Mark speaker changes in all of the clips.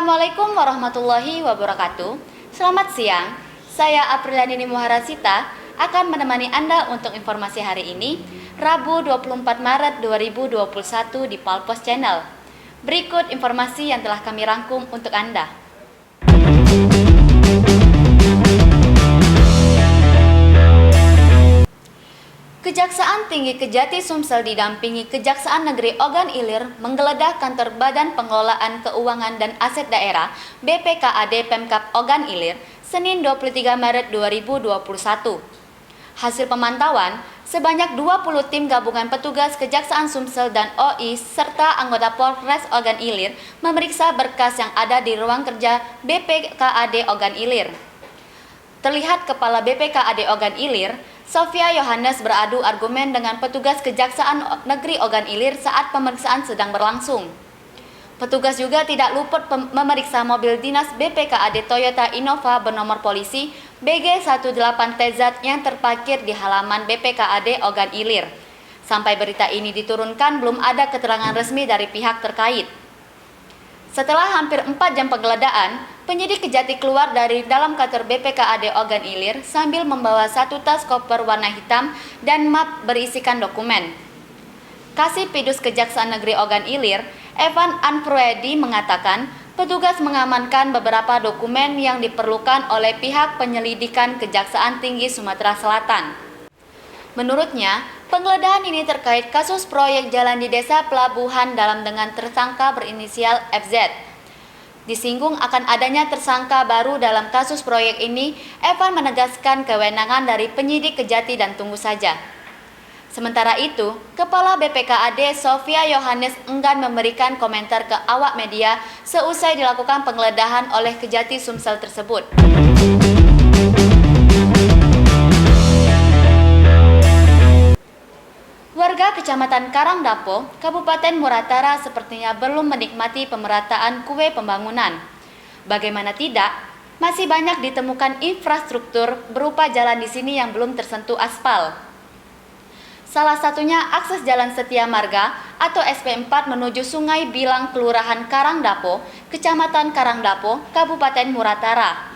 Speaker 1: Assalamualaikum warahmatullahi wabarakatuh. Selamat siang, saya Apriliani Muharasita akan menemani Anda untuk informasi hari ini, Rabu 24 Maret 2021 di Palpos Channel. Berikut informasi yang telah kami rangkum untuk Anda. Kejaksaan Tinggi Kejati Sumsel didampingi Kejaksaan Negeri Ogan Ilir menggeledah kantor Badan Pengelolaan Keuangan dan Aset Daerah BPKAD Pemkab Ogan Ilir Senin 23 Maret 2021. Hasil pemantauan, sebanyak 20 tim gabungan petugas Kejaksaan Sumsel dan OI serta anggota Polres Ogan Ilir memeriksa berkas yang ada di ruang kerja BPKAD Ogan Ilir. Terlihat Kepala BPKAD Ogan Ilir, Sofia Yohanes beradu argumen dengan petugas Kejaksaan Negeri Ogan Ilir saat pemeriksaan sedang berlangsung. Petugas juga tidak luput memeriksa mobil dinas BPKAD Toyota Innova bernomor polisi BG18TZ yang terparkir di halaman BPKAD Ogan Ilir. Sampai berita ini diturunkan, belum ada keterangan resmi dari pihak terkait. Setelah hampir 4 jam penggeledahan, penyidik Kejati keluar dari dalam kantor BPKAD Ogan Ilir sambil membawa satu tas koper warna hitam dan map berisikan dokumen. Kasipidus Kejaksaan Negeri Ogan Ilir, Evan Anpruedi mengatakan, petugas mengamankan beberapa dokumen yang diperlukan oleh pihak penyelidikan Kejaksaan Tinggi Sumatera Selatan. Menurutnya, penggeledahan ini terkait kasus proyek jalan di Desa Pelabuhan Dalam dengan tersangka berinisial FZ. Disinggung akan adanya tersangka baru dalam kasus proyek ini, Evan menegaskan kewenangan dari penyidik Kejati dan tunggu saja. Sementara itu, Kepala BPKAD Sofia Yohanes enggan memberikan komentar ke awak media seusai dilakukan penggeledahan oleh Kejati Sumsel tersebut. Warga Kecamatan Karangdapo, Kabupaten Muratara sepertinya belum menikmati pemerataan kue pembangunan. Bagaimana tidak, masih banyak ditemukan infrastruktur berupa jalan di sini yang belum tersentuh aspal. Salah satunya akses Jalan Setia Marga atau SP4 menuju Sungai Bilang Kelurahan Karangdapo, Kecamatan Karangdapo, Kabupaten Muratara.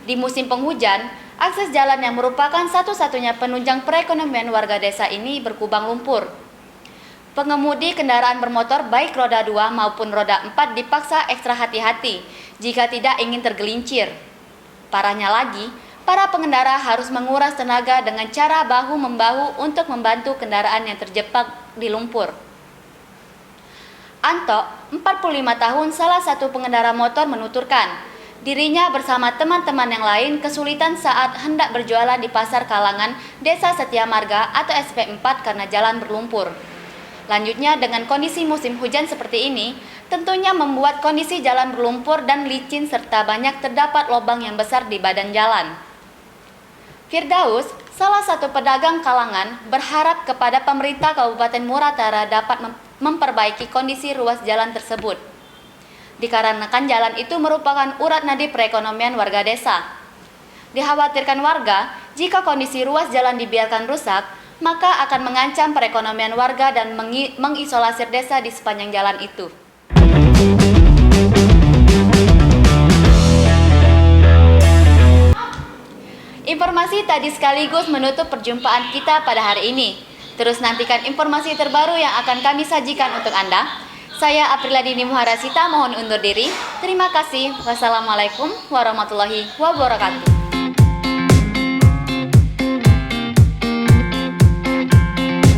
Speaker 1: Di musim penghujan, akses jalan yang merupakan satu-satunya penunjang perekonomian warga desa ini berkubang lumpur. Pengemudi kendaraan bermotor baik roda 2 maupun roda 4 dipaksa ekstra hati-hati jika tidak ingin tergelincir. Parahnya lagi, para pengendara harus menguras tenaga dengan cara bahu-membahu untuk membantu kendaraan yang terjebak di lumpur. Anto, 45 tahun, salah satu pengendara motor menuturkan, dirinya bersama teman-teman yang lain kesulitan saat hendak berjualan di Pasar Kalangan, Desa Setia Marga atau SP4 karena jalan berlumpur. Lanjutnya, dengan kondisi musim hujan seperti ini, tentunya membuat kondisi jalan berlumpur dan licin serta banyak terdapat lubang yang besar di badan jalan. Firdaus, salah satu pedagang Kalangan, berharap kepada pemerintah Kabupaten Muratara dapat memperbaiki kondisi ruas jalan tersebut. Dikarenakan jalan itu merupakan urat nadi perekonomian warga desa. Dikhawatirkan warga, jika kondisi ruas jalan dibiarkan rusak, maka akan mengancam perekonomian warga dan mengisolasi desa di sepanjang jalan itu. Informasi tadi sekaligus menutup perjumpaan kita pada hari ini. Terus nantikan informasi terbaru yang akan kami sajikan untuk Anda. Saya Apriliani Muharasita mohon undur diri. Terima kasih. Wassalamualaikum warahmatullahi wabarakatuh.